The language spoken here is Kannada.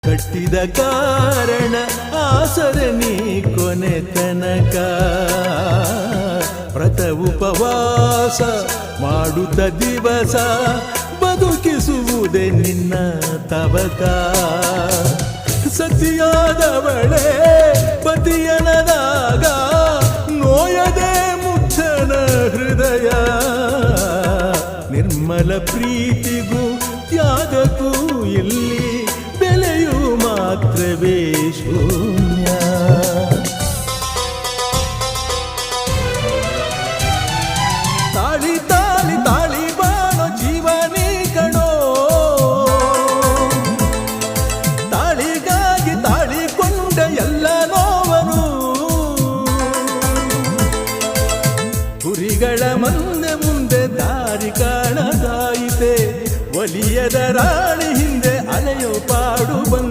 ಕಟ್ಟಿದ ಕಾರಣ ಆಸರೆ ನೀ ಕೊನೆ ತನಕ ವ್ರತ ಉಪವಾಸ ಮಾಡುತ್ತ ದಿವಸ ಬದುಕಿಸುವುದೇ ನಿನ್ನ ತವಕ ಸತಿಯಾದವಳೇ ಪತಿಯನದಾಗ ನೋಯದೆ ಮುಚ್ಚನ ಹೃದಯ ನಿರ್ಮಲ ಪ್ರೀತಿಗೂ ತ್ಯಾಗಕ್ಕೂ ಇಲ್ಲಿ ಬೆಲೆಯು ಮಾತ್ರವೇ ಶೂನ್ಯ ತಾಳಿ ತಾಳಿ ತಾಳಿ ಬಾಳೋ ಜೀವನಿ ಕಣೋ ತಾಳಿಗಾಗಿ ತಾಳಿಕೊಂಡ ಎಲ್ಲ ನೋವನು ಕುರಿಗಳ ಮುಂದೆ ದಾರಿ ಕಾಣದಾಯಿತೆ ಒಲಿಯದ ರಾಣಿ ಹಿಂದೆ ಅಲೆಯೋ ಪಾಡು ಬಂದು